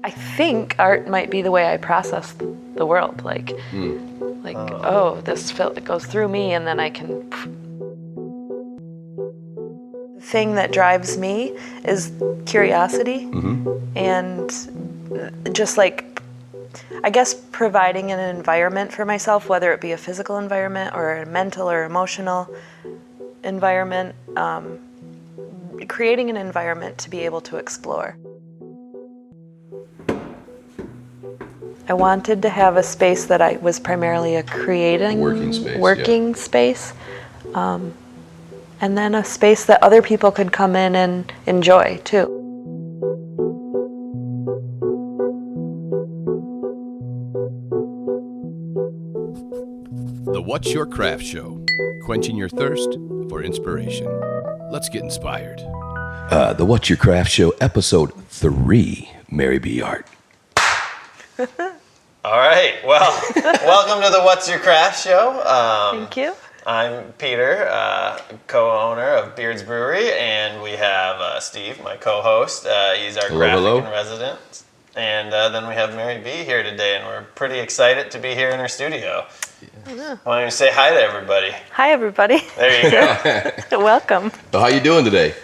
I think art might be the way I process the world. Like, it goes through me, and then I can. The thing that drives me is curiosity, and just like, I guess, providing an environment for myself, whether it be a physical environment or a mental or emotional environment, creating an environment to be able to explore. I wanted to have a space that I was primarily a creating working space, and then a space that other people could come in and enjoy too. The What's Your Craft Show, quenching your thirst for inspiration. Let's get inspired. The What's Your Craft Show, episode 3, Mary Bea Art. All right, well, welcome to the What's Your Craft Show. Thank you. I'm Peter, co-owner of Beards Brewery, and we have Steve, my co-host. He's our graphic in residence. And then we have Mary Bea here today, and we're pretty excited to be here in our studio. Yeah. Why don't you say hi to everybody? Hi, everybody. There you go. Welcome. So how you doing today?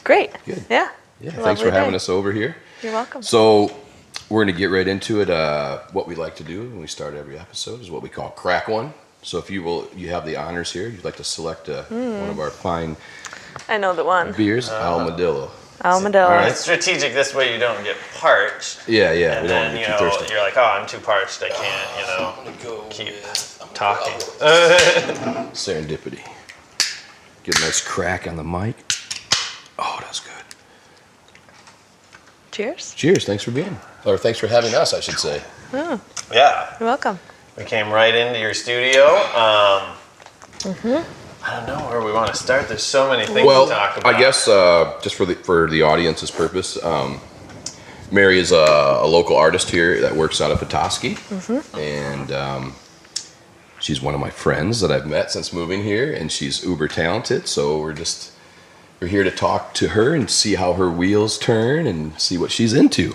Great. Good. Yeah. Thanks for having us over here. You're welcome. So we're going to get right into it. What we like to do when we start every episode is what we call Crack One. So if you have the honors here. You'd like to select one of our fine I know the one. beers, Armadillo. Armadillo. All right. It's strategic. This way you don't get parched. Yeah. And We don't then, want to get too thirsty. you're like, oh, I'm too parched. I can't, keep talking. Serendipity. Get a nice crack on the mic. Oh, that's good. Cheers. Cheers. Thanks for thanks for having us, I should say. Oh, Yeah. you're welcome. We came right into your studio. I don't know where we want to start. There's so many things to talk about. I guess just for the audience's purpose, Mary is a local artist here that works out of Petoskey, and she's one of my friends that I've met since moving here, and she's uber talented. So we're here to talk to her and see how her wheels turn and see what she's into.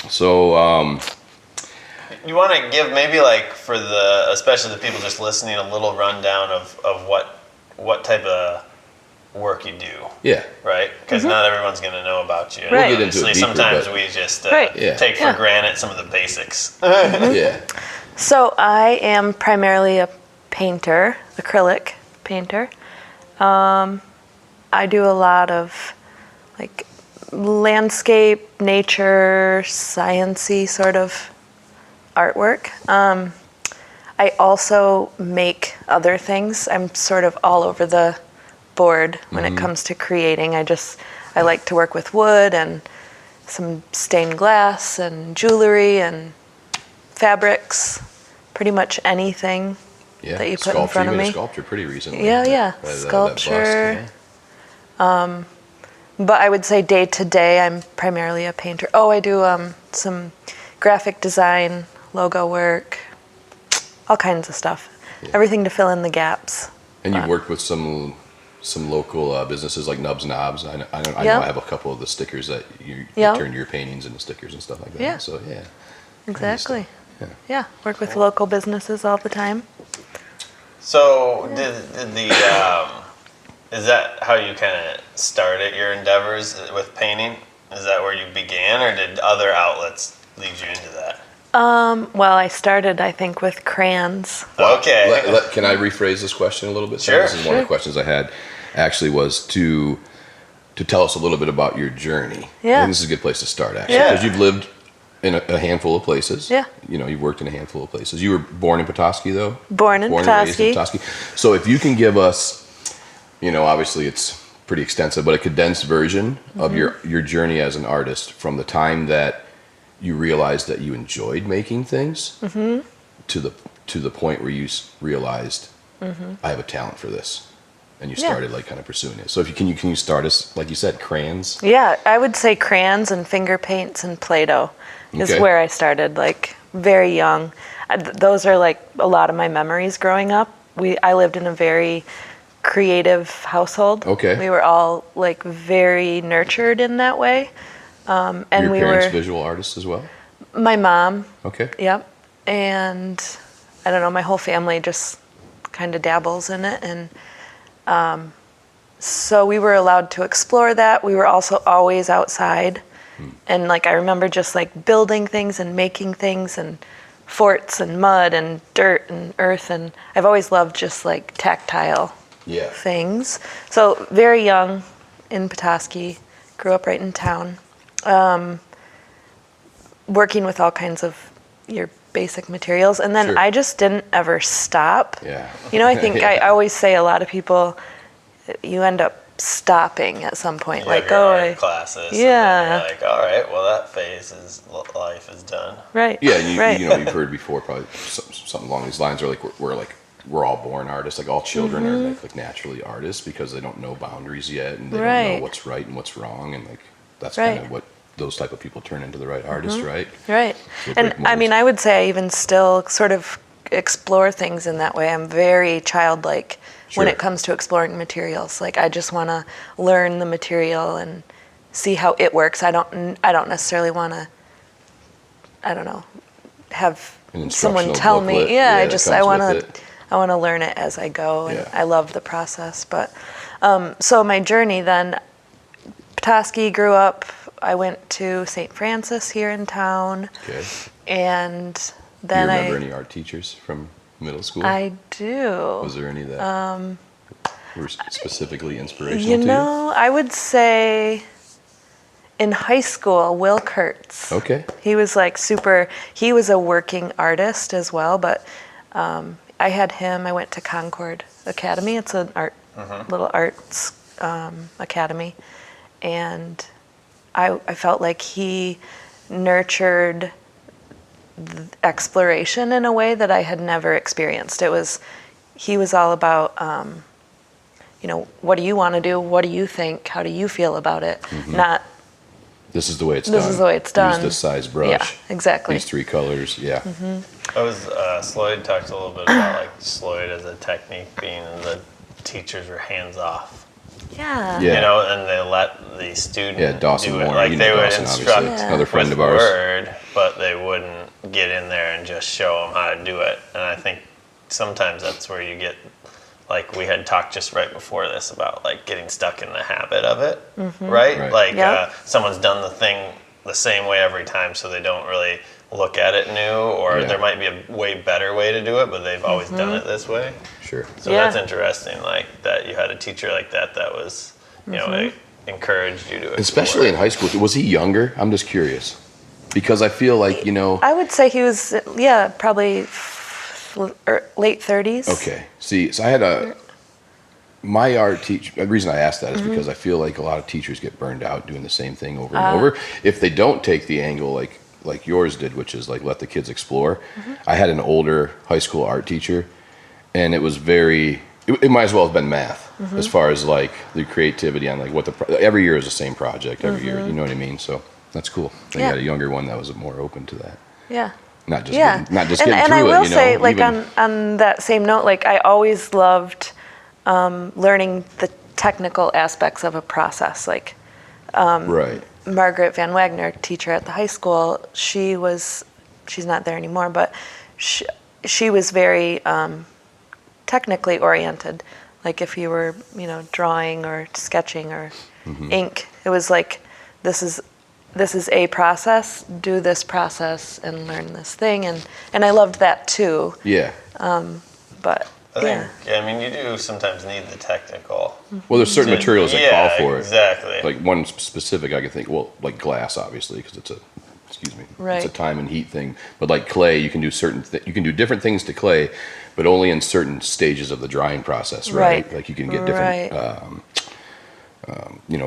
So. You want to give maybe for especially the people just listening, a little rundown of what type of work you do. Yeah. Right? Because not everyone's going to know about you. Right. We'll get into it deeper, sometimes we just take for granted some of the basics. Yeah. So I am primarily a painter, acrylic painter. I do a lot of landscape, nature, science-y sort of artwork. I also make other things. I'm sort of all over the board when it comes to creating. I like to work with wood and some stained glass and jewelry and fabrics, pretty much anything that you put in front of me. You made a sculpture pretty recently. Yeah. Sculpture. But I would say day to day, I'm primarily a painter. Oh, I do some graphic design, logo work, all kinds of stuff. Yeah. Everything to fill in the gaps. And you've worked with some local businesses like Nubs Knobs. I know I have a couple of the stickers that you turn your paintings into stickers and stuff like that. Yeah. So yeah. Exactly. Yeah. Work with local businesses all the time. So did is that how you kind of started your endeavors with painting? Is that where you began, or did other outlets lead you into that? Well, I started, I think, with crayons. Okay. Can I rephrase this question a little bit? Sure. This is one of the questions I had. Actually, was to tell us a little bit about your journey. Yeah. I think this is a good place to start, actually, because you've lived in a handful of places. Yeah. You've worked in a handful of places. You were born in Petoskey, though. Born and raised in Petoskey. So if you can give us, obviously it's pretty extensive, but a condensed version of your journey as an artist from the time that you realized that you enjoyed making things to the point where you realized I have a talent for this, and you started kind of pursuing it. So if you can you start us, like you said, crayons? Yeah, I would say crayons and finger paints and Play-Doh is where I started, very young. Those are a lot of my memories growing up. I lived in a very creative household. Okay. We were all very nurtured in that way. And Your we parents were visual artists as well? my mom. Okay. Yep. And I don't know, my whole family just kind of dabbles in it. And so we were allowed to explore that. We were also always outside. And like I remember just like building things and making things and forts and mud and dirt and earth. And I've always loved just like tactile things. So very young in Petoskey, grew up right in town. Working with all kinds of your basic materials, and then I just didn't ever stop. I think I always say a lot of people, you end up stopping at some point, like art classes. And then you're like, all right, well that phase is life is done. Right. Yeah, you've heard before probably something along these lines, or like we're all born artists, like all children are like naturally artists because they don't know boundaries yet, and they don't know what's right and what's wrong, and like that's kind of what those type of people turn into the right artist, right? Right. And I mean, I would say I even still sort of explore things in that way. I'm very childlike when it comes to exploring materials. Like I just want to learn the material and see how it works. I don't necessarily want to, I don't know, have someone tell me. I want to learn it as I go, and I love the process. But so my journey then, Petoskey, grew up. I went to St. Francis here in town. Okay. And then do you remember any art teachers from middle school? I do. Was there any that were specifically inspirational to you? I would say in high school, Will Kurtz. Okay. He was like he was a working artist as well, but I had him. I went to Concord Academy. It's an little arts academy. And I felt like he nurtured the exploration in a way that I had never experienced. He was all about, what do you want to do? What do you think? How do you feel about it? Not, this is the way it's done. This is the way it's done. Use this size brush. Yeah, exactly. These 3 colors, Sloyd talked a little bit about like Sloyd as a technique being the teachers were hands off. Yeah. And they let the student Dawson do it. Warner, Like they would Dawson, instruct another friend with of ours. word, but they wouldn't get in there and just show them how to do it. And I think sometimes that's where you get, like we had talked just right before this about like getting stuck in the habit of it, right? Like someone's done the thing the same way every time, so they don't really look at it new, or there might be a way better way to do it, but they've always done it this way. Sure. So that's interesting, like that you had a teacher like that was, it encouraged you to explore. Especially in high school. Was he younger? I'm just curious. Because I feel like, I would say he was, probably late 30s. Okay. See, so I had my art teacher, the reason I asked that is because I feel like a lot of teachers get burned out doing the same thing over and over. If they don't take the angle like yours did, which is like let the kids explore. I had an older high school art teacher, and it was it might as well have been math as far as like the creativity on like what every year is the same project every year, you know what I mean? So that's cool. Then you had a younger one that was more open to that. Yeah. Not just getting through it, and I will say, like on that same note, like I always loved learning the technical aspects of a process. Like Margaret Van Wagner, teacher at the high school, she's not there anymore, but she was very technically oriented. Like if you were, drawing or sketching or ink, it was like, this is a process, do this process and learn this thing. And I loved that too. Yeah. But I think, you do sometimes need the technical. Well, there's certain materials that call for it. Exactly. Like one specific I can think, like glass, obviously, because it's it's a time and heat thing. But like clay, you can do you can do different things to clay, but only in certain stages of the drying process, right? Like you can get different,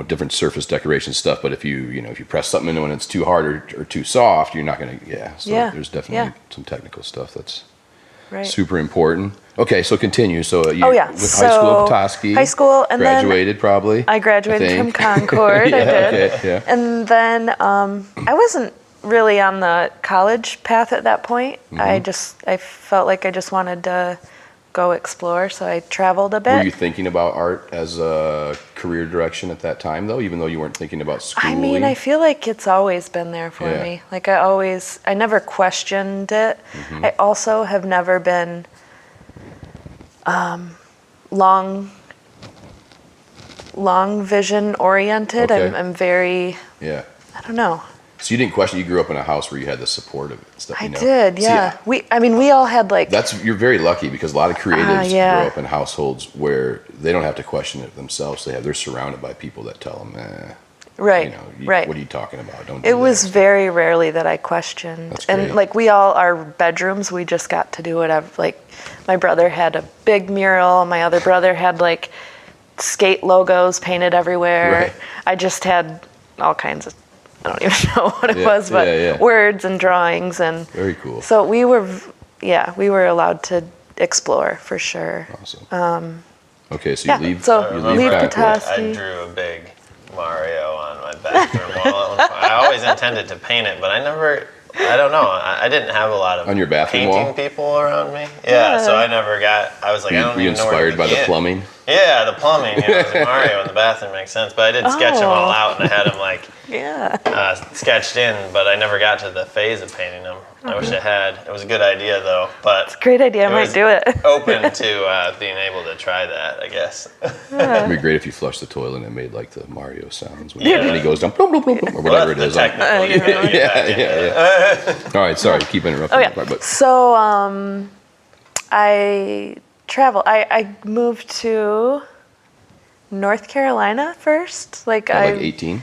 different surface decoration stuff. But if you press something in when it's too hard or too soft, you're not gonna. There's definitely some technical stuff that's super important. Okay, so continue. So you went high school at Petoskey. High school, and graduated then probably. I graduated from Concord. I did. Okay, And then I wasn't really on the college path at that point. I felt like I just wanted to go explore. So I traveled a bit. Were you thinking about art as a career direction at that time, though, even though you weren't thinking about schooling? I mean, I feel like it's always been there for Yeah. me. Like I never questioned it. Mm-hmm. I also have never been long vision oriented. Okay. I'm very, Yeah. I don't know. So you didn't question. You grew up in a house where you had the support of it and stuff. I you know? did, yeah. See, We all had like, you're very lucky because a lot of creatives yeah. grow up in households where they don't have to question it themselves. They're surrounded by people that tell them, right, right. What are you talking about? Don't do It was that. very rarely that I questioned. That's great. And like our bedrooms, we just got to do whatever. Like my brother had a big mural. My other brother had like skate logos painted everywhere. Right. I just had all kinds of, I don't even know what it Yeah, was, but yeah. words and drawings. And Very cool. so we were allowed to explore for sure. Awesome. Okay, so yeah, you leave. so you leave back Petoskey. I drew a big Mario on my bathroom wall. I always intended to paint it, but I don't know. I didn't have a lot of On your bathroom painting wall? people around me. Yeah, so I never I was like, I don't Were you even know where to inspired by the begin. plumbing? Yeah, the plumbing. Mario in the bathroom makes sense. But I did sketch them all out, and I had them like Yeah. sketched in, but I never got to the phase of painting them. I wish I had. It was a good idea, though. But Great idea. I it might was do it. open to being able to try that, I guess. It'd be great if you flushed the toilet and it made like the Mario sounds when Yeah. he goes down, blum, blum, blum, blum, or whatever it is. Yeah. All right, sorry, keep interrupting. Oh yeah. But So I traveled. I moved to North Carolina first. Like 18.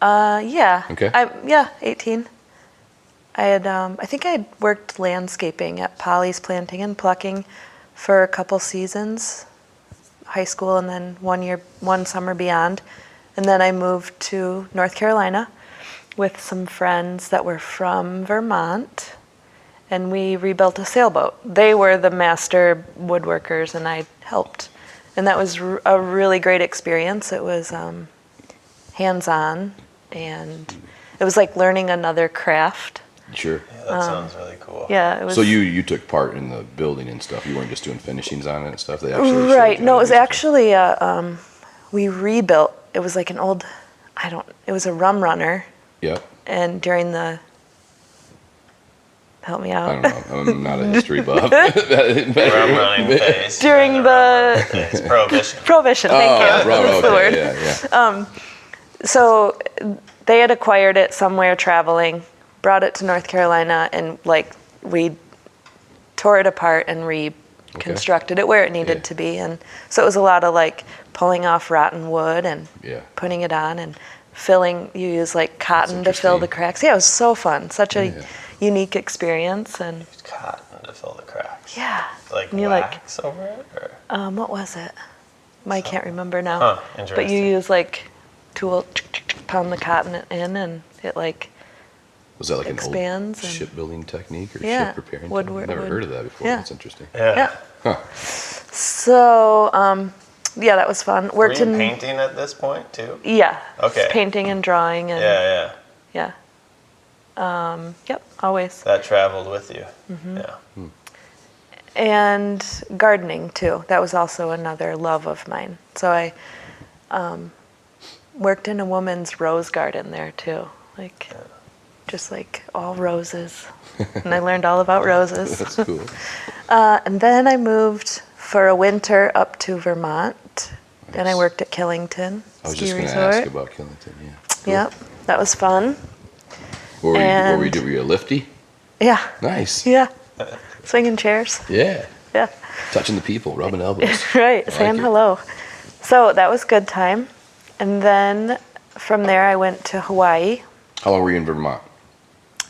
yeah. Okay. 18. I think I had worked landscaping at Polly's Planting and Plucking for a couple seasons, high school, and then one summer beyond. And then I moved to North Carolina with some friends that were from Vermont, and we rebuilt a sailboat. They were the master woodworkers, and I helped. And that was a really great experience. It was hands-on, and it was like learning another craft. Sure. Yeah, that sounds really cool. Yeah, it was. So you took part in the building and stuff. You weren't just doing finishings on it and stuff. They actually showed Right. you No, how it was to do stuff. actually we rebuilt. It was like an old, it was a rum runner, Yep. and during the, help me I out. don't know. I'm not a history buff. Rum running phase. During Rum the running phase. Prohibition. Prohibition. Thank you. That's the word. Yeah. So they had acquired it somewhere traveling, brought it to North Carolina, and like we tore it apart and reconstructed it where it needed Yeah. to be. And so it was a lot of like pulling off rotten wood and Yeah. putting it on and filling. You use like cotton to fill interesting. the cracks. Yeah, it was so fun. Such a Yeah. unique experience. And Cotton to fill the cracks. yeah, Like and you wax over it? Or? what was it? I can't remember now. Huh, But you interesting. use like tool, pound the cotton in, and it like Was that like expands an old and- shipbuilding technique or Yeah, ship repairing? woodwork- Never wood. heard of that before. Yeah. That's interesting. Yeah. Yeah. So, yeah, that was fun. Were Worked you in painting at this point, too? yeah, Okay. painting and drawing and Yeah. yeah. Yep, always. That traveled with you. Mm-hmm. Yeah. And gardening too. That was also another love of mine. So I worked in a woman's rose garden there too. Like just like all roses. And I learned all about roses. That's cool. And then I moved for a winter up to Vermont. And I Nice. worked at Killington I was Ski just going to Resort. ask about Killington. Yeah. Cool. Yep, that was fun. What were you And- doing? Were you a lifty? Yeah, Nice. yeah. Swinging chairs. Yeah. Yeah, Touching the people, rubbing elbows. right. I Saying like it. hello. So that was good time. And then from there I went to Hawaii, How long were you in Vermont?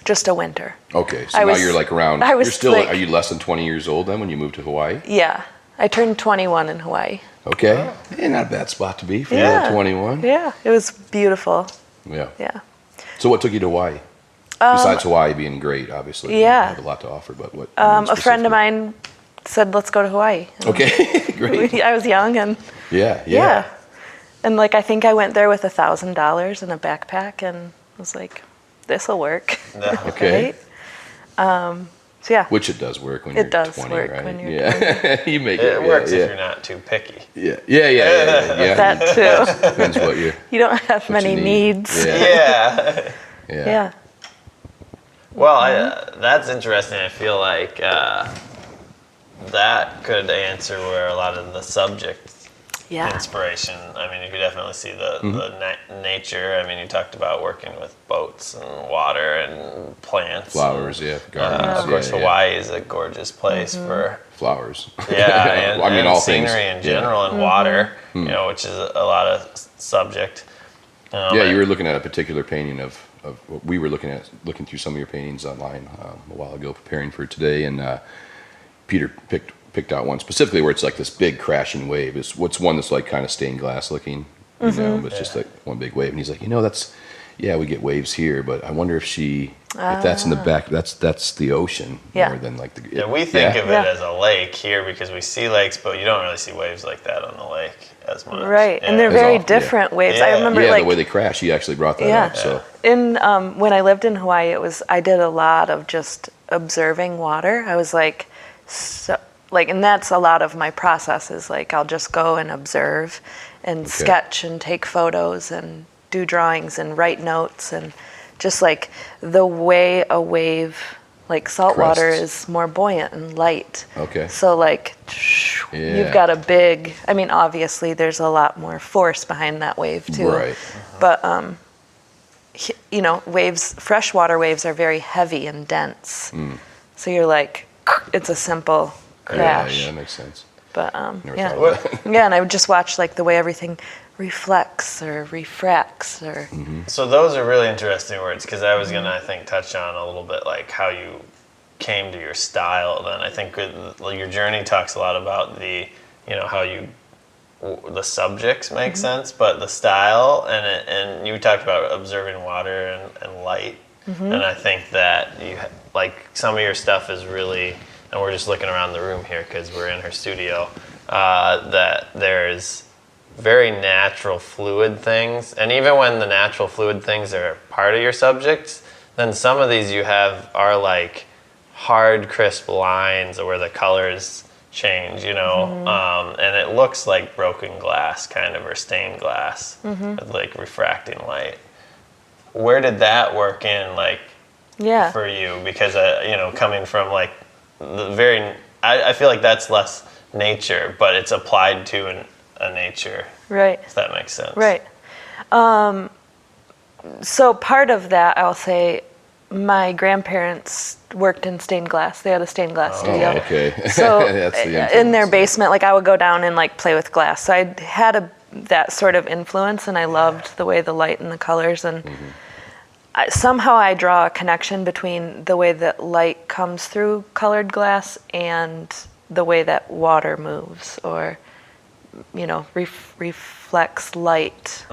just a winter. Okay, so I now was- you're like around. I was You're still. like- Are you less than 20 years old then when you moved to Hawaii? Yeah, I turned 21 in Hawaii. Okay. Not a bad spot to be for Yeah. 21. Yeah, it was beautiful. Yeah. Yeah. So what took you to Hawaii? Besides Hawaii being great, obviously. yeah. You have a lot to offer, but what? A friend of mine said, let's go to Hawaii. And Okay, great. I was young and Yeah. And like, I think I went there with $1,000 in a backpack and was like, this'll work. Yeah. Okay. Right? Yeah. Which it does work when It you're does 20, work right? when you're yeah. You make it. It works yeah. if you're not too picky. Yeah. That too. Depends what you don't have what you many need. needs. Yeah. Yeah. Well, that's interesting. I feel like that could answer where a lot of the subject inspiration. I mean, you could definitely see the nature. I mean, you talked about working with boats and water and plants, flowers, gardens. Of course, Hawaii is a gorgeous place for flowers. Yeah, and, I mean, and all scenery things. in general, and water, which is a lot of subject. You were looking at a particular painting of what we were looking through some of your paintings online a while ago, preparing for today, and Peter picked out one specifically where it's like this big crashing wave. It's one that's like kind of stained glass looking, but it's just like one big wave. And he's like, that's we get waves here, but I wonder if that's in the back, that's the ocean more than like the. We think of it as a lake here because we see lakes, but you don't really see waves like that on the lake as much. Right, and they're very different waves. Yeah. I remember the way they crash. He actually brought that up. So in when I lived in Hawaii, I did a lot of just observing water. I was like, and that's a lot of my process is like I'll just go and observe and sketch and take photos and do drawings and write notes, and just like the way a wave, like salt water, is more buoyant and light. Okay. So like you've got a big, I mean, obviously there's a lot more force behind that wave too. Right. But freshwater waves are very heavy and dense. So you're like, it's a simple crash. Yeah, that makes sense. But and I would just watch like the way everything reflects or refracts or. So those are really interesting words because I was gonna, I think, touch on a little bit like how you came to your style. Then I think your journey talks a lot about how the subjects make sense, but the style and you talked about observing water and light, and I think that some of your stuff is really. And we're just looking around the room here because we're in her studio, that there's very natural fluid things. And even when the natural fluid things are part of your subjects, then some of these you have are like hard, crisp lines where the colors change, and it looks like broken glass kind of, or stained glass, with like refracting light. Where did that work in, for you? Because, coming from like, I feel like that's less nature, but it's applied to a nature. Right. If that makes sense. Right. So part of that, I'll say, my grandparents worked in stained glass. They had a stained glass studio. Okay. So That's the in their basement, I would go down and play with glass. So I had that sort of influence, and I loved the way the light and the colors and. Somehow I draw a connection between the way that light comes through colored glass and the way that water moves or, reflects light.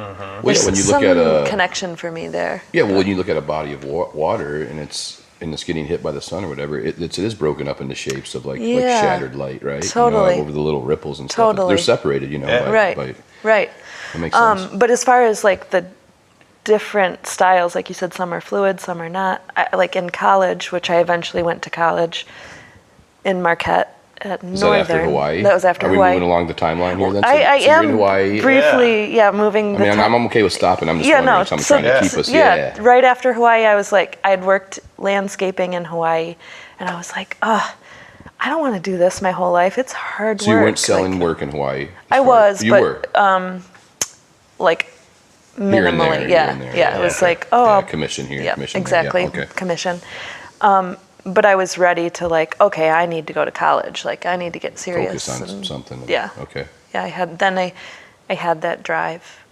When you Some look at connection for me there. Yeah, well, when you look at a body of water and it's getting hit by the sun or whatever, it is broken up into shapes of like shattered light, right? Totally. Over the little ripples and stuff. They're separated, Right. Right. That makes sense. But as far as the different styles, like you said, some are fluid, some are not. Like in college, which I eventually went to college in Marquette at Northern. Is that after Hawaii? That was after Hawaii. Are we moving along the timeline here then? I you're am in Hawaii. briefly, moving. I'm okay with stopping. I'm just wondering if someone's trying to keep us. Yeah, right after Hawaii, I was like, I'd worked landscaping in Hawaii, and I was like, I don't want to do this my whole life. It's hard work. So you weren't selling work in Hawaii? I was, you but were. Minimally, it was like, commission here, commission exactly, there. Yeah, okay. Commission. But I was ready to I need to go to college. I need to get serious. Focus on something. Yeah. Okay. Yeah, I had that drive.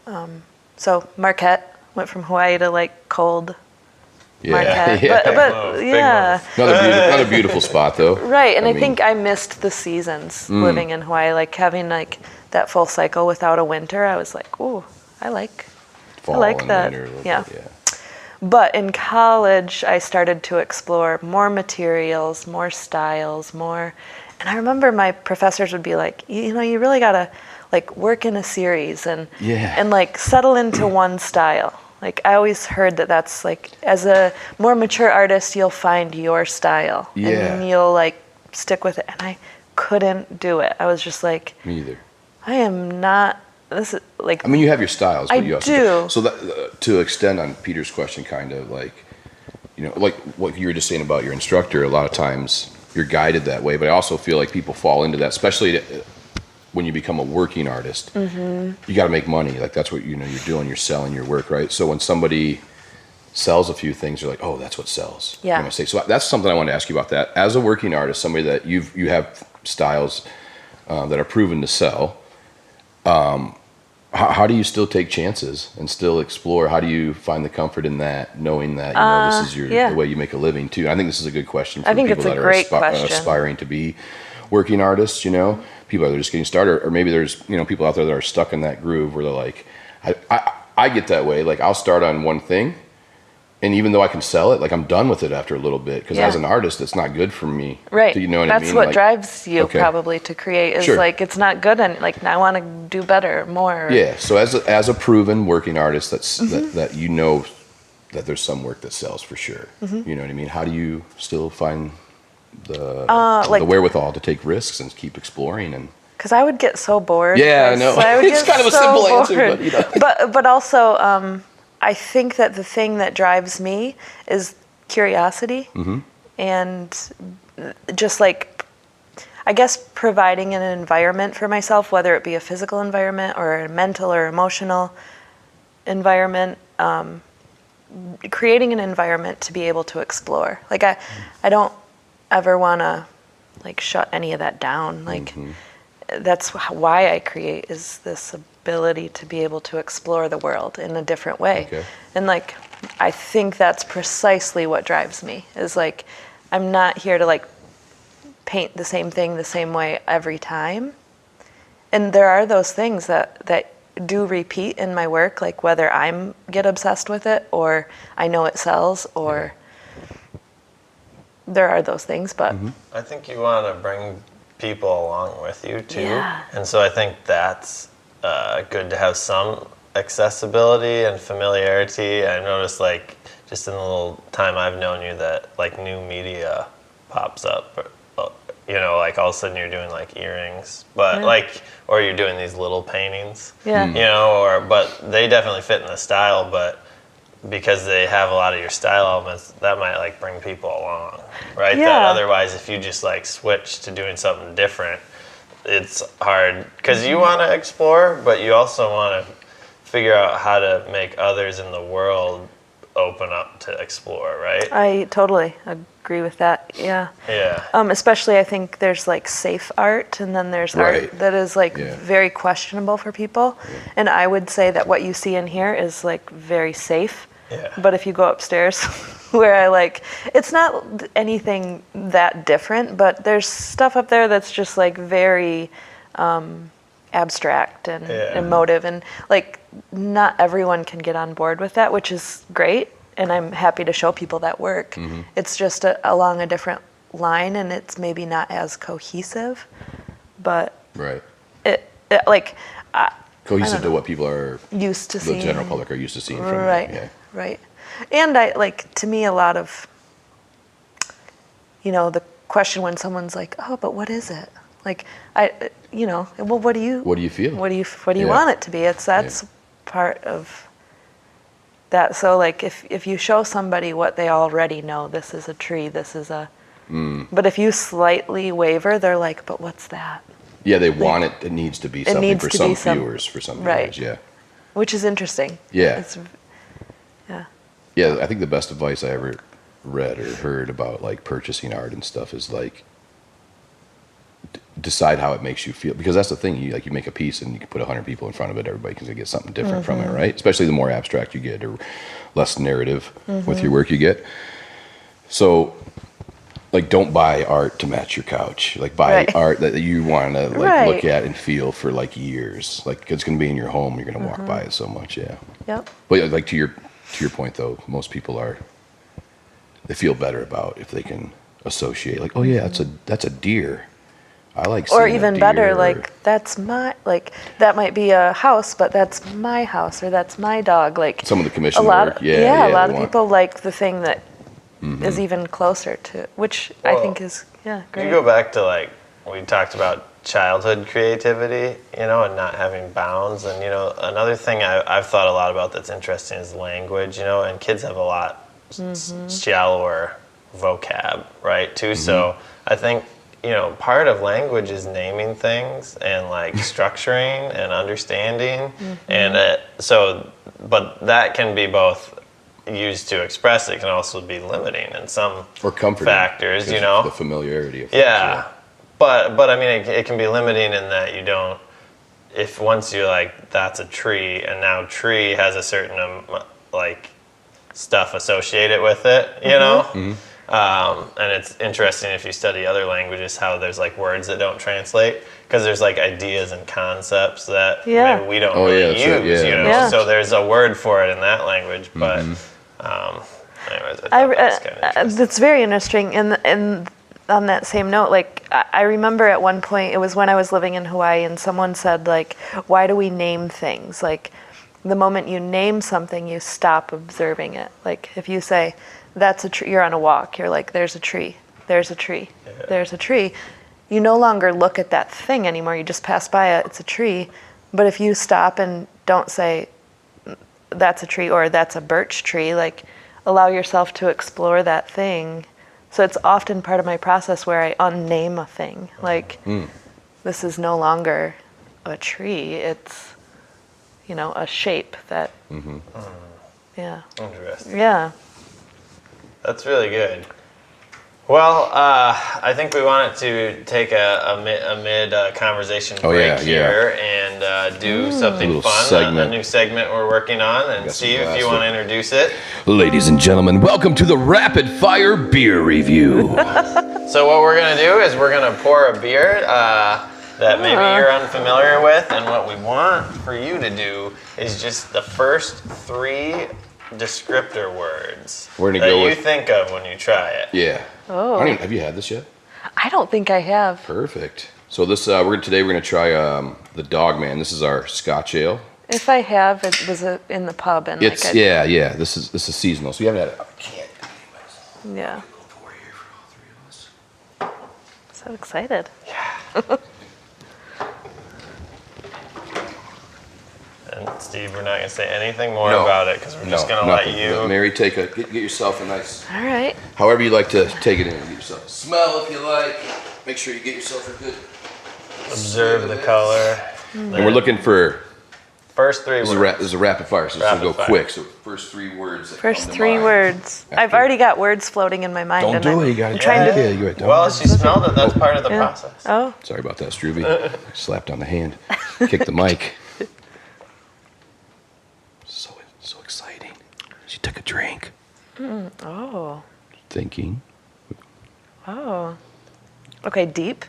So Marquette, went from Hawaii to cold Marquette. Yeah. But Another beautiful spot though. Right, and I think I missed the seasons living in Hawaii, having that full cycle without a winter. I was like, ooh, I like that. Winter, yeah. But in college, I started to explore more materials, more styles, and I remember my professors would be like, you really gotta work in a series and settle into one style. Like, I always heard that that's like, as a more mature artist, you'll find your style. Yeah. And you'll like stick with it. And I couldn't do it. I was just like, Me either. I am not, this is like. I mean, you have your styles, but you also do. So that, to extend on Peter's question, kind of like, you know, like what you were just saying about your instructor, a lot of times you're guided that way, but I also feel like people fall into that, especially when you become a working artist. You got to make money. Like, that's what, you know, you're doing, you're selling your work, right? So when somebody sells a few things, you're like, oh, that's what sells. Yeah. You know, so that's something I wanted to ask you about that. As a working artist, somebody that you have styles that are proven to sell, how do you still take chances and still explore? How do you find the comfort in that, knowing that, you know, this is the way you make a living too? I think this is a good question for people that are aspiring to be working artists, you know, people that are just getting started, or maybe there's, you know, people out there that are stuck in that groove where they're like, I get that way. Like, I'll start on one thing, and even though I can sell it, like, I'm done with it after a little bit, because as an artist, it's not good for me. Right. You know what I mean? That's what like, drives you probably to create is like, it's not good, and like, I want to do better, more. Yeah. So as a proven working artist, that you know that there's some work that sells for sure. You know what I mean? How do you still find the wherewithal to take risks and keep exploring? And because I would get so bored. Yeah, I know. It's kind of a simple answer, but you know. But also, I think that the thing that drives me is curiosity, and just like, I guess, providing an environment for myself, whether it be a physical environment or a mental or emotional environment, creating an environment to be able to explore. Like, I don't ever want to like shut any of that down. Like, that's why I create, is this ability to be able to explore the world in a different way. And like, I think that's precisely what drives me, is like, I'm not here to like paint the same thing the same way every time. And there are those things that do repeat in my work, like whether I'm get obsessed with it or I know it sells, or there are those things, but I think you want to bring people along with you too. And so I think that's good to have some accessibility and familiarity. I noticed, like, just in the little time I've known you, that like new media pops up, you know, like all of a sudden you're doing like earrings, but like, or you're doing these little paintings, you know, but they definitely fit in the style, but because they have a lot of your style elements, that might like bring people along, right? That otherwise, if you just like switch to doing something different, it's hard, because you want to explore, but you also want to figure out how to make others in the world open up to explore, right? I totally agree with that. Yeah. Especially, I think there's like safe art, and then there's art that is like very questionable for people. And I would say that what you see in here is like very safe. But if you go upstairs, where I like, it's not anything that different, but there's stuff up there that's just like very abstract and emotive, and like, not everyone can get on board with that, which is great, and I'm happy to show people that work. It's just along a different line, and it's maybe not as cohesive, but it like cohesive to what people are used to seeing. The general public are used to seeing from you. Right. And I like, to me, a lot of, you know, the question when someone's like, oh, but what is it? Like, you know, well, what do you feel? What do you want it to be? That's part of that. So like, if you show somebody what they already know, this is a tree, this is a, but if you slightly waver, they're like, but what's that? Yeah, they want it. It needs to be something for some viewers, for some viewers. Yeah. Which is interesting. Yeah. Yeah, I think the best advice I ever read or heard about like purchasing art and stuff is like, decide how it makes you feel, because that's the thing. You make a piece and you can put 100 people in front of it. Everybody can get something different from it, right? Especially the more abstract you get or less narrative with your work you get. So, like, don't buy art to match your couch. Like, buy art that you want to like look at and feel for like years. Like, it's gonna be in your home. You're gonna walk by it so much. But like, to your point though, most people they feel better about if they can associate, like, oh yeah, that's a deer. I like Or seeing a even better, deer. like that might be a house, but that's my house or that's my dog. Like some of the commission a lot work. of, Yeah, a lot they of want- people like the thing that is even closer to, which I think is great. You go back to like we talked about childhood creativity, and not having bounds. And another thing I've thought a lot about that's interesting is language. And kids have a lot shallower vocab, right? Too. So I think part of language is naming things and like structuring and understanding, and but that can be both used to express. It can also be limiting in some or comforting factors, the familiarity of things, yeah. But I mean, it can be limiting in that you don't. If once you're like, that's a tree, and now tree has a certain like stuff associated with it, and it's interesting if you study other languages how there's like words that don't translate because there's like ideas and concepts that maybe we don't really use, Yeah. So there's a word for it in that language, but anyways, I thought that was kind of interesting. That's very interesting. And on that same note, like I remember at one point, it was when I was living in Hawaii, and someone said like, why do we name things? Like the moment you name something, you stop observing it. Like if you say, that's a tree, you're on a walk, you're like, there's a tree, there's a tree, there's a tree. You no longer look at that thing anymore, you just pass by it, it's a tree. But if you stop and don't say, that's a tree or that's a birch tree, like allow yourself to explore that thing. So it's often part of my process where I unname a thing. Like, this is no longer a tree, it's, a shape that, yeah. Interesting. Yeah. That's really good. Well, I think we wanted to take a mid conversation break here and do something fun, a new segment we're working on. And Steve, if you want to introduce it. Ladies and gentlemen, welcome to the Rapid Fire Beer Review. So what we're going to do is we're going to pour a beer that maybe you're unfamiliar with, and what we want for you to do is just the first 3 descriptor words that you think of when you try it. Yeah. Oh. Have you had this yet? I don't think I have. Perfect. So this today we're gonna try the Dog Man. This is our Scotch ale. If I have, it was in the pub, and It's This is seasonal, so you haven't had it. I can't. Yeah. Pour here for all 3 of us. So excited. Yeah. And Steve, we're not going to say anything more about it because we're just going to let you. Mary, get yourself a nice. All right. However you like to take it in. Get yourself a smell if you like. Make sure you get yourself a good. Observe the color. And we're looking for. First 3 words. This is a rapid fire, so this will go quick. So first 3 words. First 3 words. I've already got words floating in my mind. Don't do it. You got to trying to. Well, she smelled it. That's part of the process. Oh. Sorry about that, Struby. Slapped on the hand. Kicked the mic. So exciting. She took a drink. Oh. Thinking. Oh. Okay, deep.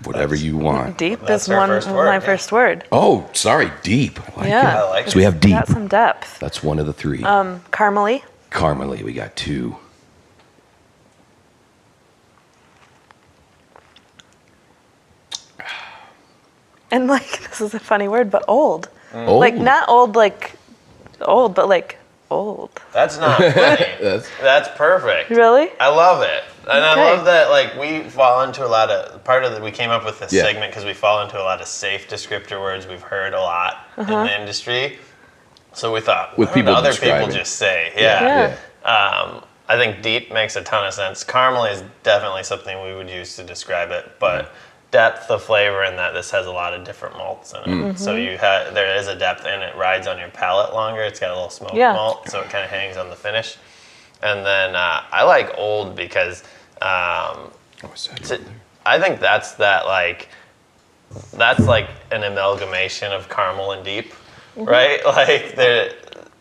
Whatever you want. Deep That's is my first word. Oh, sorry, deep. I like it. I like So we have deep. Got some depth. That's one of the 3. Caramely. Caramely, we got 2. And like, this is a funny word, but old. Old. Like not old like old, but like old. That's not funny. That's perfect. Really? I love it. And Okay. I love that, like, we fall into a lot of, we came up with this segment because we fall into a lot of safe descriptor words we've heard a lot in the industry. So we thought, With what do people other people describing. just say? Yeah. I think deep makes a ton of sense. Caramel is definitely something we would use to describe it, but depth of flavor in that this has a lot of different malts in it. So there is a depth and it rides on your palate longer. It's got a little smoked malt, so it kind of hangs on the finish. And then I like old because I think that's like an amalgamation of caramel and deep, right? Like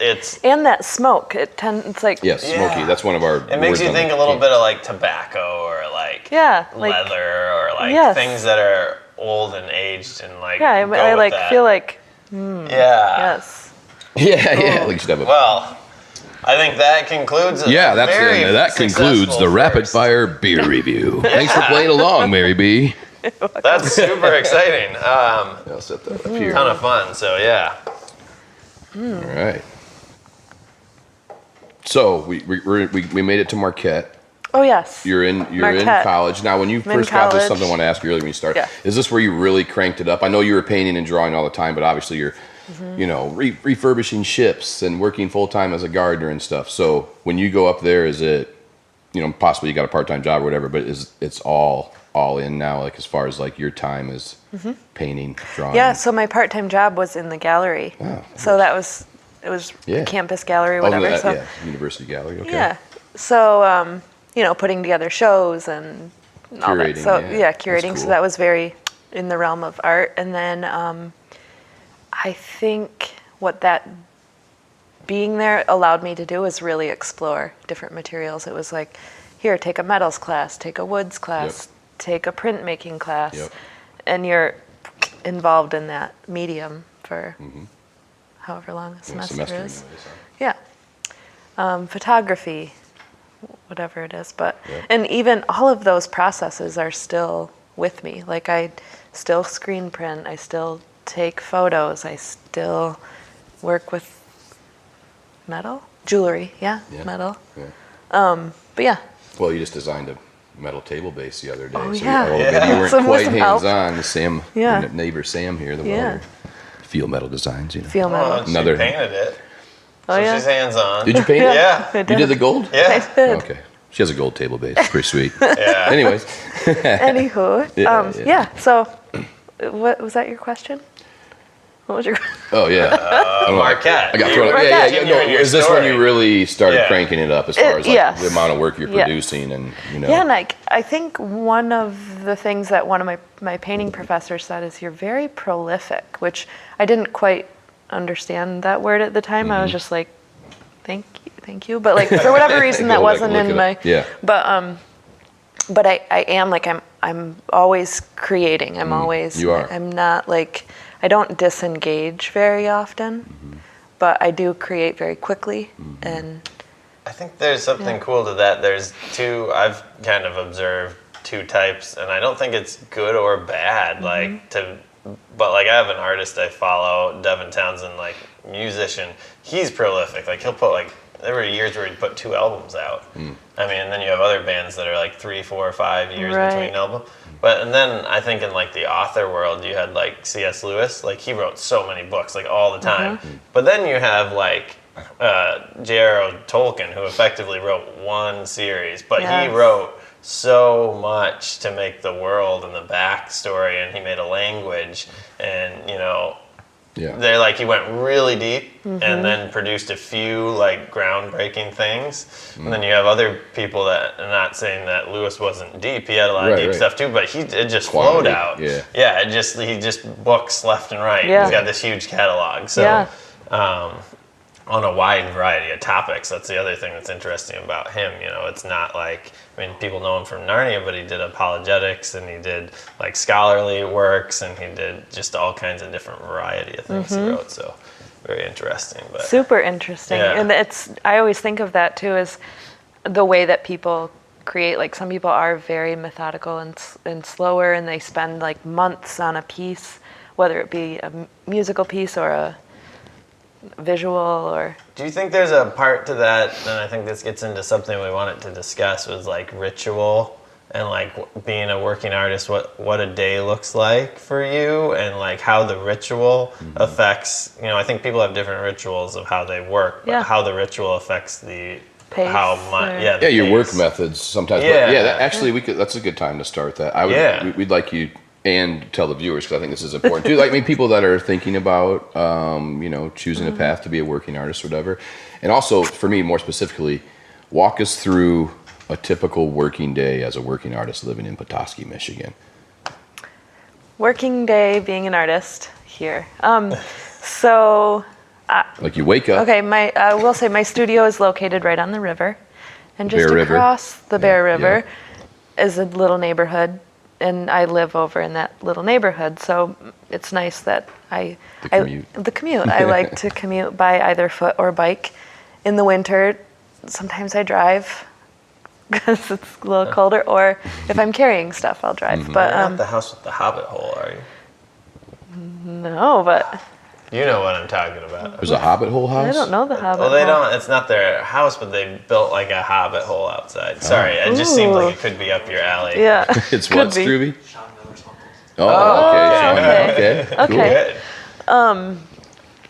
it's And that smoke, it's like smoky. That's one of our. It makes you think a little bit of like tobacco or like leather or like things that are old and aged and like I like feel like yes. Yeah. Like you should have a. Well, I think that concludes. That concludes the rapid fire beer review. Thanks for playing along, Mary B. That's super exciting. I'll set that up here. Ton of fun. So yeah. All right. So we made it to Marquette. Oh yes. You're in college now. When you first got this, something I want to ask you earlier when you started. Yeah. Is this where you really cranked it up? I know you were painting and drawing all the time, but obviously you're, refurbishing ships and working full time as a gardener and stuff. So when you go up there, is it, possibly you got a part-time job or whatever, but it's all in now, like as far as like your time is painting, drawing? Yeah. So my part-time job was in the gallery. Oh, so it was a campus gallery or whatever. University gallery. Okay. Yeah. So putting together shows and all that. Curating, So That's curating. cool. So that was very in the realm of art. And then I think what that being there allowed me to do was really explore different materials. It was like, here, take a metals class, take a woods class, take a printmaking class, and you're involved in that medium for however long a semester is. Yeah. Photography, whatever it is, and even all of those processes are still with me. Like I still screen print, I still take photos, I still work with jewelry, metal. Yeah. But yeah. Well, you just designed a metal table base the other day. Oh, so yeah. Maybe you weren't So quite with some help. hands-on. Sam, your neighbor Sam here, the welder. Feel Metal Designs, Feel metal. She Another painted it. Oh, So yeah. she's hands-on. Did you paint it? Yeah. I You did the gold? Yeah. I did. Okay. She has a gold table base. It's pretty sweet. Yeah. Anyways. Anywho, Yeah. So, what was that your question? What was your? Oh yeah. Marquette. I got thrown. Marquette. No, is this when you really started Yeah. cranking it up as far as like Yes. the amount of work you're Yes. producing and Yeah, and I think one of the things that one of my painting professors said is you're very prolific, which I didn't quite understand that word at the time. I was just like, thank you. But like for whatever reason that wasn't in my. Yeah. But I am like I'm always creating. I'm always. You are. I'm not like I don't disengage very often, but I do create very quickly and. I think there's something cool to that. I've kind of observed two types, and I don't think it's good or bad. But like I have an artist I follow, Devin Townsend, like musician. He's prolific. Like he'll put there were years where he'd put 2 albums out. I mean, and then you have other bands that are like 3, 4, 5 years between albums. And then I think in like the author world, you had like C.S. Lewis. Like he wrote so many books, like all the time. But then you have like J.R.R. Tolkien, who effectively wrote one series, but he wrote so much to make the world and the backstory, and he made a language, and they're like he went really deep and then produced a few like groundbreaking things. And then you have other people that are not saying that Lewis wasn't deep. He had a lot of deep stuff too, but it just flowed out. He just books left and right. He's got this huge catalog. So on a wide variety of topics. That's the other thing that's interesting about him. It's not like, people know him from Narnia, but he did apologetics and he did like scholarly works and he did just all kinds of different variety of things he wrote. So very interesting. But super interesting. Yeah. And I always think of that too as the way that people create. Like some people are very methodical and slower, and they spend like months on a piece, whether it be a musical piece or a visual or. Do you think there's a part to that, and I think this gets into something we wanted to discuss, was like ritual and like being a working artist, what a day looks like for you, and like how the ritual affects, I think people have different rituals of how they work, but how the ritual affects the pace how much, your pace. work methods sometimes. Yeah. Actually, that's a good time to start that. We'd like you and tell the viewers, because I think this is important too. Like people that are thinking about, choosing a path to be a working artist or whatever. And also, for me, more specifically, walk us through a typical working day as a working artist living in Petoskey, Michigan. Working day being an artist here. So. Like you wake up. Okay, I will say my studio is located right on the river, and just Bear across the Bear River yeah. is a little neighborhood, and I live over in that little neighborhood. So it's nice that The commute. I like to commute by either foot or bike, in the winter, sometimes I drive because it's a little colder, or if I'm carrying stuff, I'll drive. But You're not the house with the hobbit hole, are you? no, but You know what I'm talking about. There's a hobbit hole house? I don't know the Hobbit Well, they hole. don't. It's not their house, but they built like a hobbit hole outside. Sorry, it just seemed like it could be up your alley. Yeah. It's Could what, be. Struby? Oh, okay. Sean, Okay. Cool.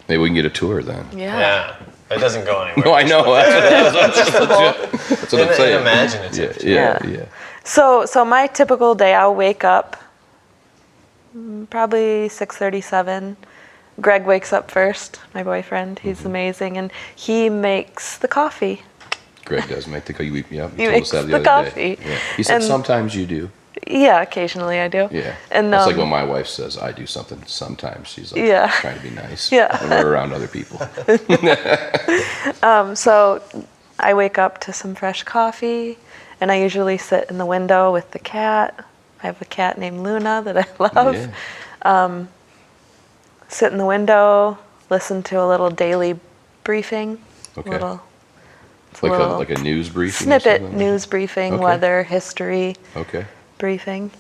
Maybe we can get a tour then. Yeah. Yeah. It doesn't go anywhere. No, I know. That's what I'm saying. Imaginative. Yeah. So my typical day, I'll wake up probably 6:37. Greg wakes up first, my boyfriend. He's amazing, and he makes the coffee. Greg does make the coffee. Yeah, He makes the other coffee. day. Yeah. He said And- sometimes you do. Yeah, occasionally I do. Yeah. And That's like when my wife says I do something sometimes. She's like Yeah. trying to be nice Yeah. when we're around other people. So I wake up to some fresh coffee, and I usually sit in the window with the cat. I have a cat named Luna that I love. Yeah. Sit in the window, listen to a little daily briefing. Okay. It's a little Like a news briefing? or snippet something? news briefing, Okay. weather, history Okay. briefing.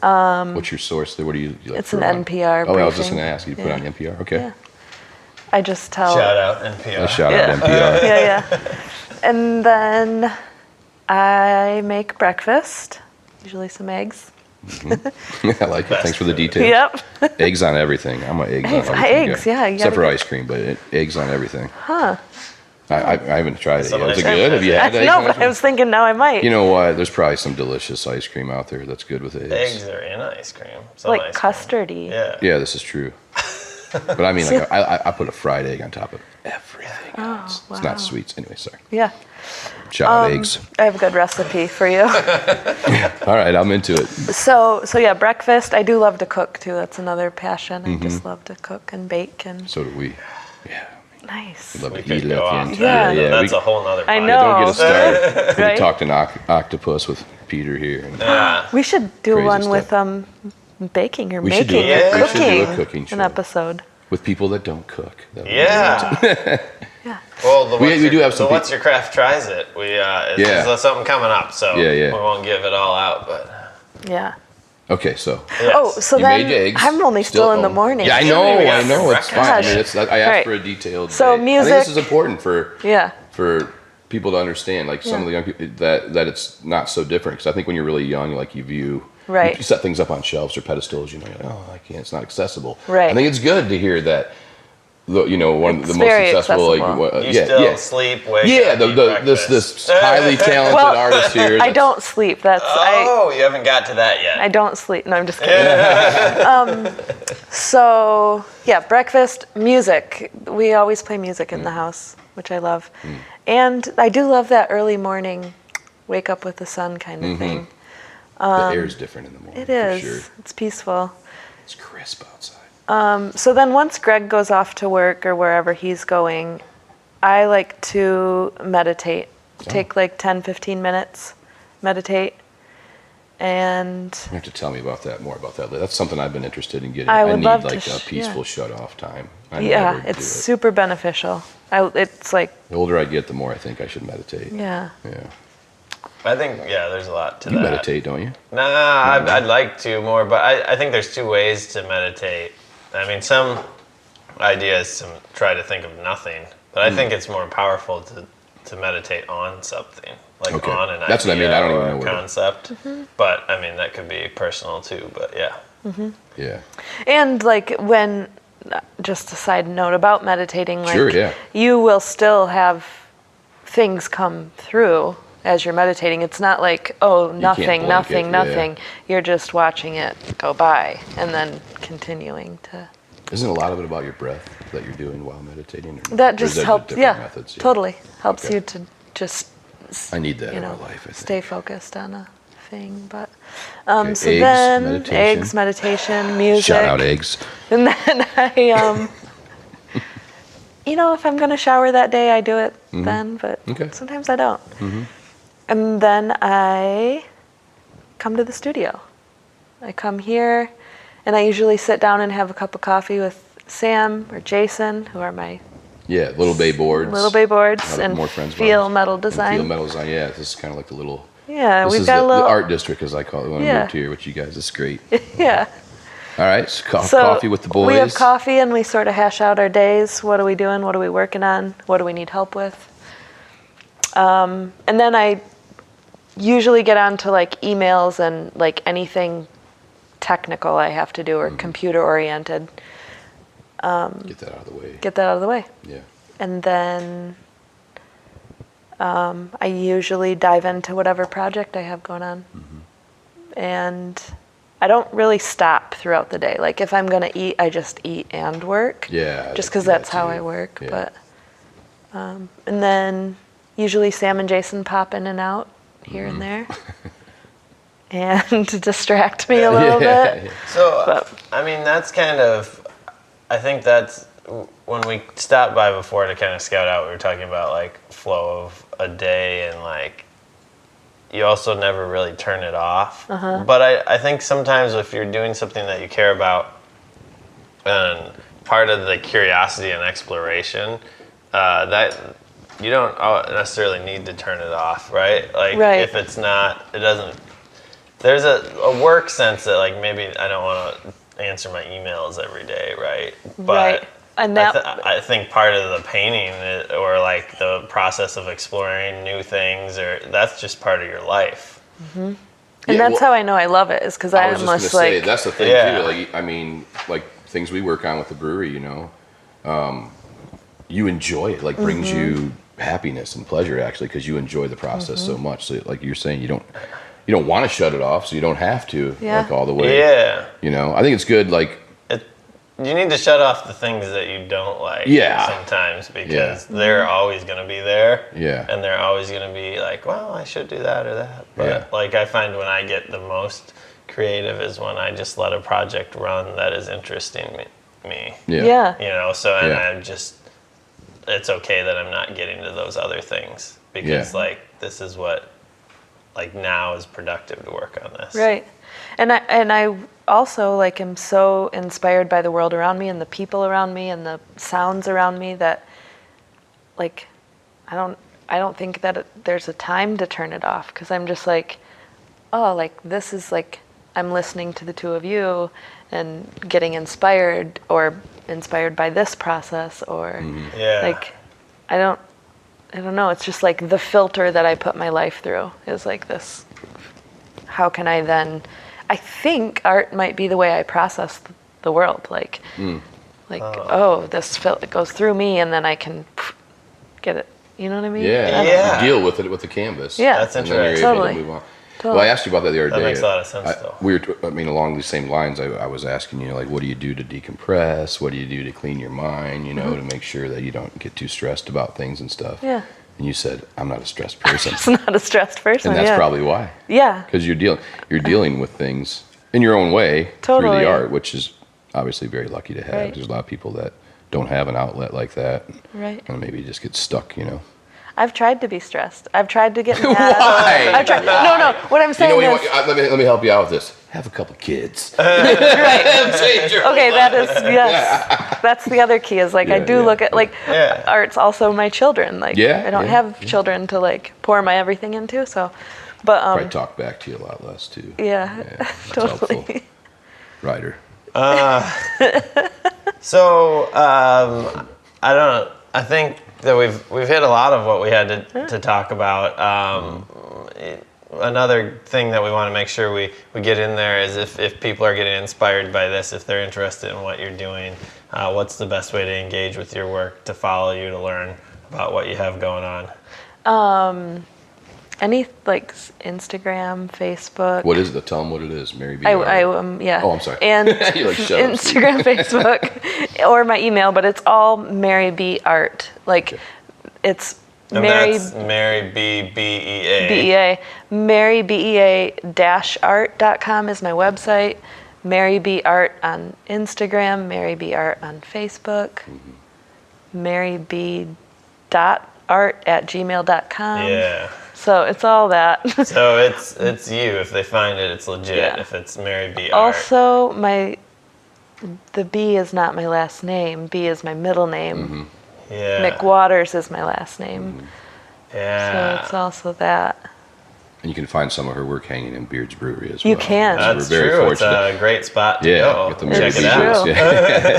What's your source there? What do you like? It's an throw on? NPR Oh, I was just briefing. going to ask you to put Yeah. on NPR. Okay. Yeah. I just tell. Shout out NPR. A shout Yeah. out NPR. Yeah. And then I make breakfast, usually some eggs. I like it. Thanks for the details. Yep. Eggs on everything. I'm an eggs on Eggs, everything. eggs, yeah, you Except gotta for get- ice cream, but eggs on everything. Huh. I haven't tried it Some yet. Is it ice cream. good? Have you had eggs No, on ice but I cream? was thinking now I might. You know what? There's probably some delicious ice cream out there that's good with eggs. Eggs are in ice cream. Some like ice cream. custardy. Yeah. Yeah, this is true. But I mean, like, I put a fried egg on top of everything else. It's wow. not sweets. Anyway, sorry. Yeah. Shout out eggs. I have a good recipe for you. All right, I'm into it. So yeah, breakfast. I do love to cook too. That's another passion. I just love to cook and bake and So do we. Yeah. nice. Love We to could eat go at the off. end. Yeah. That's we, a whole nother I podcast. know. Don't get us started. We Right? talked an octopus with Peter here. And Yeah. We should do Crazy one stuff. with baking or We should do making it. or We should cooking. do a cooking show. An episode. with people that don't cook. That would be Yeah. Yeah. Well, the We do have some What's Your Craft tries it. There's something coming up, so Yeah. we won't give it all out, but Yeah. Okay, so yes. Oh, so you then made eggs. I'm only still in the morning. Yeah, I Yeah, we got know. It's fine. I mean, breakfast. I asked Right. for a detailed. So day. I think this music- is important Yeah. for people to understand. Like some Yeah. of the young people that it's not so different. Because I think when you're really young, like you view. Right. You set things up on shelves or pedestals. You're like, oh, I can't. It's not accessible. Right. I think it's good to hear that. One of It's the most very successful. accessible. you still sleep, wake Yeah, up, eat breakfast. this highly talented Well, artist here. I that's- don't sleep. That's Oh, you haven't got to that yet. I don't sleep. No, I'm just kidding. So yeah, breakfast, music. We always play music in the house, which I love. And I do love that early morning, wake up with the sun kind of thing. The air's different in the morning. It is. For sure. It's peaceful. It's crisp outside. So then once Greg goes off to work or wherever he's going, I like to meditate. Take like 10, 15 minutes, meditate. And You have to tell me about that more about that. That's something I've been interested in getting. I would need love to like a yeah. peaceful shut-off time. I yeah, never it's do it. super beneficial. It's like, The older I get, the more I think I should meditate. yeah. Yeah. I think, there's a lot to You that. meditate, don't you? Nah, I'd like to more, but I think there's two ways to meditate. I mean, some ideas to try to think of nothing, but I think it's more powerful to meditate on something, like Okay. on an That's what I idea mean. I don't even or know a where to- concept. But I mean, that could be personal too. But yeah, Yeah. And like when, just a side note about meditating, like Sure, yeah. you will still have things come through as you're meditating. It's not like, oh, nothing, blink nothing, it, nothing. You're just watching it go by and then continuing to. Isn't a lot of it about your breath that you're doing while meditating? Or That or just is that helps, different yeah, methods? totally. Helps Okay. you to just, I need that you in know, my life, I think. stay focused on a thing. But Okay, so eggs, then meditation. eggs, meditation, music. Shout out eggs. And then I, if I'm going to shower that day, I do it then, but Okay. sometimes I don't. And then I come to the studio. I come here, and I usually sit down and have a cup of coffee with Sam or Jason, who are my Yeah, Little Bay Boards. Little Bay Boards and more friends Feel ours. Metal Design. Feel Metal Design, yeah. This is kind of like the little... Yeah, this we've is got a little... the art district, as I call it, when I moved here with you guys. It's great. Yeah. All right, so So coffee with the boys. we have coffee and we sort of hash out our days. What are we doing? What are we working on? What do we need help with? And then I usually get onto like emails and like anything technical I have to do or computer oriented. Get that out of the way. Get that out of the way. Yeah. And then I usually dive into whatever project I have going on. And I don't really stop throughout the day. Like if I'm going to eat, I just eat and work. Yeah. Just because that's how I work. Yeah. But and then usually Sam and Jason pop in and out here and there. And to distract me a little bit. So, I mean, that's kind of, I think that's, when we stopped by before to kind of scout out, we were talking about like flow of a day and like, you also never really turn it off. But I think sometimes if you're doing something that you care about, and part of the curiosity and exploration, that you don't necessarily need to turn it off, right? Like if it's not, it doesn't, there's a work sense that like maybe I don't want to answer my emails every day, right? But and that, I think part of the painting or like the process of exploring new things, or that's just part of your life. And that's how I know I love it, is because I was almost just gonna say, like... that's the thing too. Like, I mean, like things we work on with the brewery, you know, you enjoy it. Like brings you happiness and pleasure actually, because you enjoy the process so much. So like you're saying, you don't want to shut it off, so you don't have to like all the way. Yeah. You know, I think it's good. Like you need to shut off the things that you don't like. Sometimes because they're always going to be there. Yeah. And they're always going to be like, well, I should do that or that. But like I find when I get the most creative is when I just let a project run that is interesting me. Yeah. You know, so and I'm just, it's okay that I'm not getting to those other things because like this is what like now is productive to work on this. Right. And I also like am so inspired by the world around me and the people around me and the sounds around me that like I don't think that there's a time to turn it off, because I'm just like, oh, like this is like I'm listening to the two of you and getting inspired by this process or like I don't know, it's just like the filter that I put my life through is like this. How can I then, I think art might be the way I process the world, like this it goes through me and then I can get it, you know what I mean? You deal with it with the canvas. That's and interesting. then you're able to move on. Well, I asked you about that the other day. That makes a lot of sense, though. We were, along these same lines, I was asking you, like, what do you do to decompress? What do you do to clean your mind, you know, to make sure that you don't get too stressed about things and stuff? Yeah. And you said, I'm not a stressed person. I'm not a stressed person, and that's probably why. Yeah. Because you're dealing with things in your own way through the art, which is obviously very lucky to have. Right. There's a lot of people that don't have an outlet like that. Right. And maybe just get stuck, you know. I've tried to be stressed. I've tried to get mad. Why? I've tried. No. What I'm saying is, let me help you out with this. Have a couple kids. right. Okay, that is That's the other key. Is like I do look at like art's also my children. Like I don't have children to like pour my everything into. So, but probably talk back to you a lot less too. That's totally. Helpful. Ryder. So I don't know. I think that we've hit a lot of what we had to talk about. Another thing that we want to make sure we get in there is if people are getting inspired by this, if they're interested in what you're doing, what's the best way to engage with your work, to follow you, to learn about what you have going on? Any like Instagram, Facebook. What is it? Tell them what it is. Mary Bea. Oh, I'm sorry. And like, Instagram, Facebook, or my email, but it's all Mary Bea Art. Like it's and Mary. That's Mary Bea BEA. BEA. MaryBea-art.com is my website. Mary Bea Art on Instagram. Mary Bea Art on Facebook. MaryBea.art@gmail.com. Yeah. So it's all that. So it's you. If they find it, it's legit. Yeah. If it's Mary Bea Art. Also, the B is not my last name. B is my middle name. Yeah. McWatters is my last name. Yeah. So it's also that. And you can find some of her work hanging in Beards Brewery as well. You can. So That's true. It's a great spot to go. Get the Check Mary it Bea out. boots.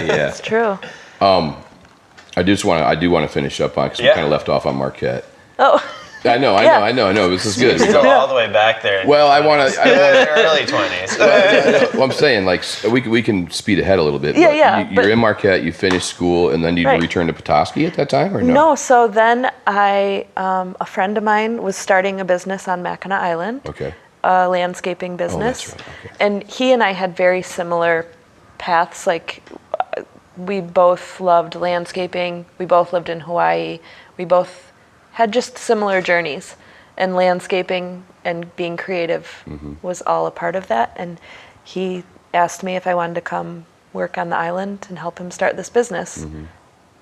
Yeah. It's true. I do want to finish up on because we kind of left off on Marquette. Oh. I know. This is good. Go all the way back there. Well, I want to. Early 20s. Well, I'm saying like we can speed ahead a little bit. Yeah. You're in Marquette. You finished school, and then you return to Petoskey at that time, or no? No. So then a friend of mine was starting a business on Mackinac Island. Okay. A landscaping business. That's right. Okay. And he and I had very similar paths. Like we both loved landscaping. We both lived in Hawaii. We both had just similar journeys, and landscaping and being creative was all a part of that. And he asked me if I wanted to come work on the island and help him start this business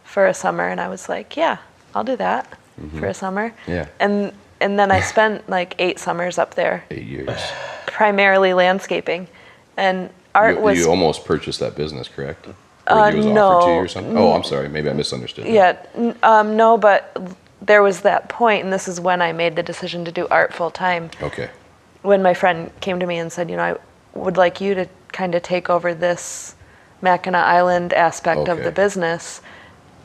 for a summer. And I was like, yeah, I'll do that for a summer. Yeah. And then I spent like 8 summers up there. 8 years. Primarily landscaping. And art was... You almost purchased that business, correct? Or you was offered to you or something? Oh, I'm sorry. Maybe I misunderstood. Yeah. No, but there was that point, and this is when I made the decision to do art full time. Okay. When my friend came to me and said, I would like you to kind of take over this Mackinac Island aspect of the business.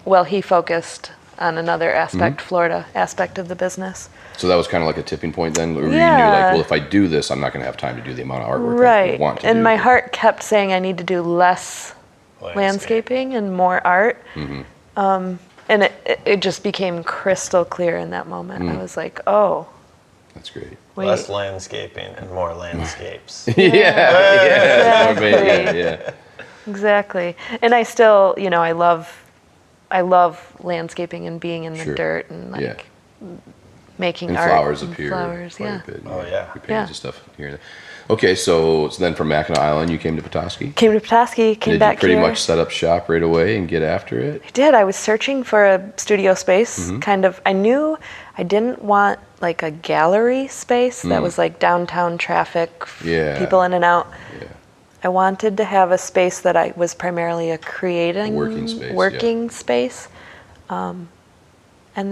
Well, he focused on another aspect, Florida aspect of the business. So that was kind of like a tipping point then? Where you knew Yeah. well, if I do this, I'm not going to have time to do the amount of artwork I Right. want to do. And my heart kept saying I need to do less landscaping and more art. And it just became crystal clear in that moment. I was like, oh. That's great. Wait. Less landscaping and more landscapes. Yeah. Exactly. And I still, I love landscaping and being in the dirt and making and art. Flowers and appear. flowers, quite yeah. a bit. Oh, yeah. We painted stuff here and there. Okay, so then from Mackinac Island, you came to Petoskey? Came to Petoskey, came back Did you pretty here. much set up shop right away and get after it? I did. I was searching for a studio space. Kind of. I knew I didn't want like a gallery space that was like downtown traffic, people in and out. Yeah. I wanted to have a space that I was primarily a creating working space, space. And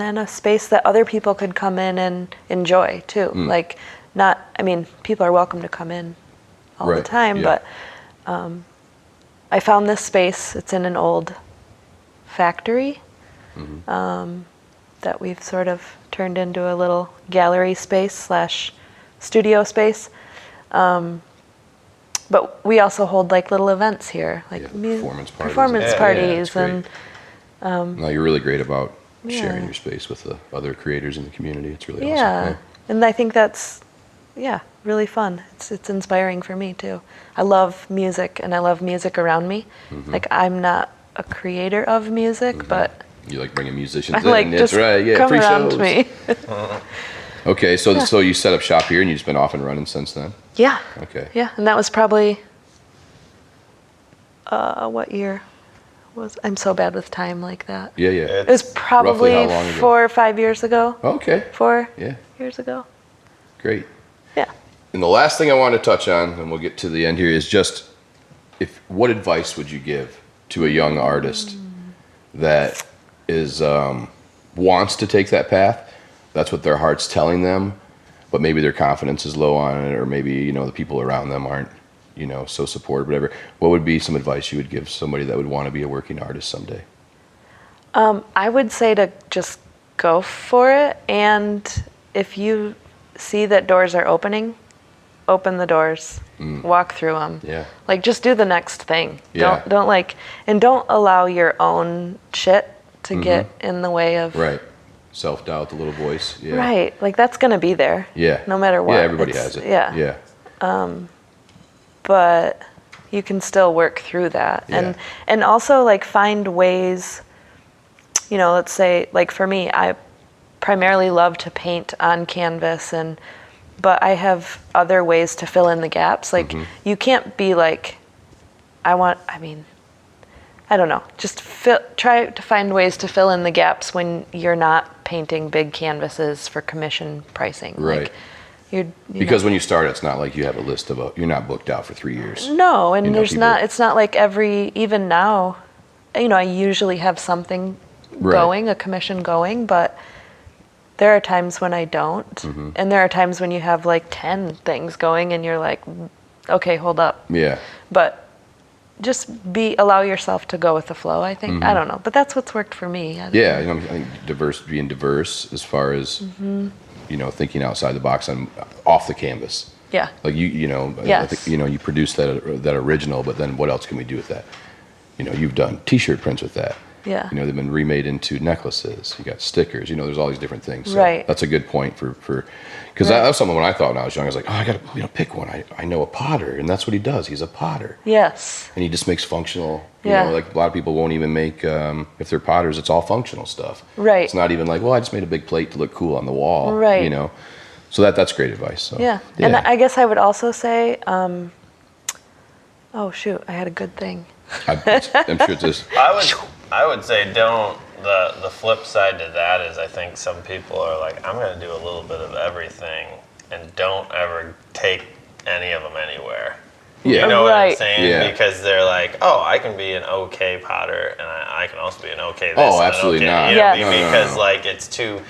then a space that other people could come in and enjoy too. Like people are welcome to come in all the time, but I found this space. It's in an old factory that we've sort of turned into a little gallery space / studio space. But we also hold like little events here, like performance parties. And no, you're really great about sharing your space with the other creators in the community. It's really awesome. Yeah. And I think that's really fun. It's inspiring for me too. I love music, and I love music around me. Like I'm not a creator of music, but you like bringing musicians I like in. just That's right. Yeah, come free around shows. me. Okay, so you set up shop here, and you've just been off and running since then. Yeah. Okay. Yeah, and that was probably what year was? I'm so bad with time like that. Yeah. It was probably Roughly how long ago? 4 or 5 years ago. Okay. 4 Yeah. years ago. Great. Yeah. And the last thing I want to touch on, and we'll get to the end here, is just what advice would you give to a young artist that is wants to take that path? That's what their heart's telling them, but maybe their confidence is low on it, or maybe the people around them aren't so supportive, whatever. What would be some advice you would give somebody that would want to be a working artist someday? I would say to just go for it, and if you see that doors are opening, open the doors, walk through them. Yeah. Like just do the next thing. Yeah. Don't allow your own shit to get in the way of. Right. Self-doubt, the little voice. Yeah. Right. Like that's gonna be there. Yeah. No matter what. Yeah, everybody has it. Yeah. Yeah. But you can still work through that. Yeah. And also like find ways, let's say like for me, I primarily love to paint on canvas, but I have other ways to fill in the gaps. Like you can't be like, I don't know, just try to find ways to fill in the gaps when you're not painting big canvases for commission pricing. Right. Like Because when you start, it's not like you have a list of you're not booked out for 3 years. No, and You know, there's people- not. It's not like even now. I usually have something going, a commission going, but there are times when I don't. And there are times when you have like 10 things going and you're like, okay, hold up. Yeah. But just allow yourself to go with the flow, I think. I don't know, but that's what's worked for me. I think being diverse as far as, thinking outside the box and off the canvas. Yeah. Like I think, you produce that original, but then what else can we do with that? You've done t-shirt prints with that. Yeah. They've been remade into necklaces. You got stickers. There's all these different things. So right. That's a good point because that was something when I thought when I was young. I was like, oh, I got to pick one. I know a potter, and that's what he does. He's a potter. Yes. And he just makes functional. Like a lot of people won't even make if they're potters. It's all functional stuff. Right. It's not even like, well, I just made a big plate to look cool on the wall. Right. So that's great advice. So, yeah. And I guess I would also say, oh shoot, I had a good thing. I'm sure it's this. I would say don't. The flip side to that is I think some people are like, I'm going to do a little bit of everything and don't ever take any of them anywhere. Yeah. You know what I'm Right. saying? Yeah. Because they're like, oh, I can be an okay potter and I can also be an okay this Oh, and absolutely an okay, not. you know, Yes. because like it's too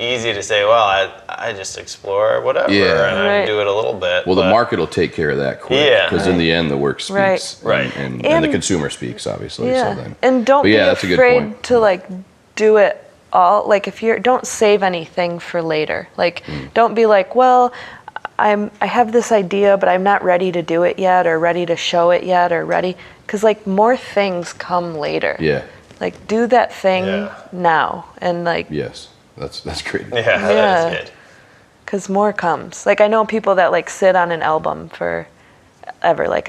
easy to say, well, I just explore whatever Yeah. and Right. I do it a little bit. Well, the but- market will take care of that quick. Yeah. Because in the end, the work speaks. Right. And the And- consumer speaks, obviously. Yeah. So then. And don't But yeah, be that's a good afraid point. to like do it all. Like if don't save anything for later. Like don't be like, well, I have this idea, but I'm not ready to do it yet, or ready to show it yet, or ready, because like more things come later. Yeah. Like do that thing Yeah. now, and like Yes. That's great. Yeah, Yeah. that's good. because more comes. Like I know people that like sit on an album for ever. Like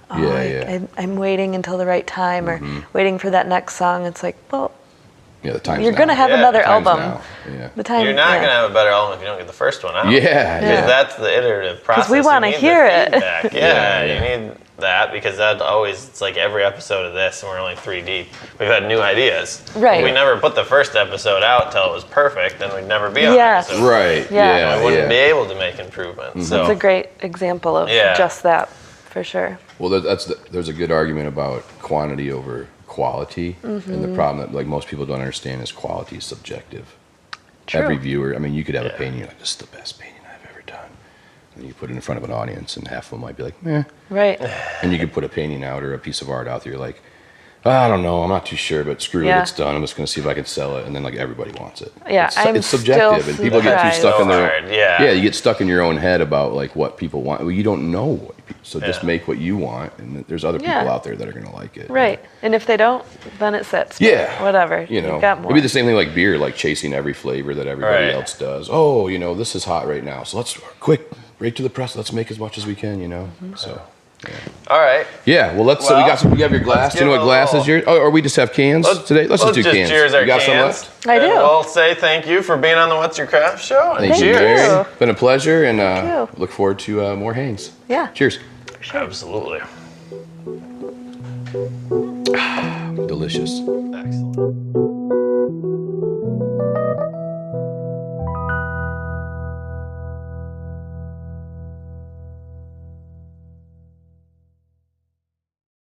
I'm waiting until the right time, or waiting for that next song. It's like, well, Yeah, the time's you're now. gonna have Yeah, another Time's album. now. Yeah. The time. You're not yeah. going to have a better album if you don't get the first one out. Yeah. Because Yeah. that's the iterative process. we You wanna need the hear it. feedback. Yeah, Yeah, you need that because that always, it's like every episode of this, and we're only 3 deep, we've had new ideas. Right. If we never put the first episode out till it was perfect, then we'd never be on Yes. episode. Right. Yeah. Yeah. I wouldn't yeah. be able to make improvements. So That's a great example of Yeah. just that, for sure. Well, there's a good argument about quantity over quality, and the problem that like most people don't understand is quality is subjective. True. Every viewer, I mean, you could have a Yeah. painting, you're like, this is the best painting I've ever done. And you put it in front of an audience, and half of them might be like, meh. Right. And you could put a painting out or a piece of art out there, you're like, I don't know, I'm not too sure, but screw Yeah. it, it's done. I'm just going to see if I can sell it. And then like everybody wants it. Yeah, I'm it's subjective, still and people get too surprised. stuck in So their hard, yeah. yeah. You get stuck in your own head about like what people want. Well, you don't know what so just Yeah. make what you want, and there's other people Yeah. out there that are going to like it. Right. And if they don't, then it sits. Yeah. Whatever. You know, You've got more. it'd be the same thing like beer, like chasing every flavor that everybody Right. else does. Oh, this is hot right now, so let's quick right to the press. Let's make as much as we can. So. all right. Yeah, well, let's. So we got some. You have your glass. let's Do you know give what a glass is little- yours? Oh, or we just have cans today? Let's just do cans. Cheers our you got cans. some left? I do. And we'll say thank you for being on the What's Your Craft show. And Thank you, Thank cheers. you. Mary. Been a pleasure, and you. look forward to more Hanes. Yeah. Cheers. For sure. Absolutely. Delicious. Excellent.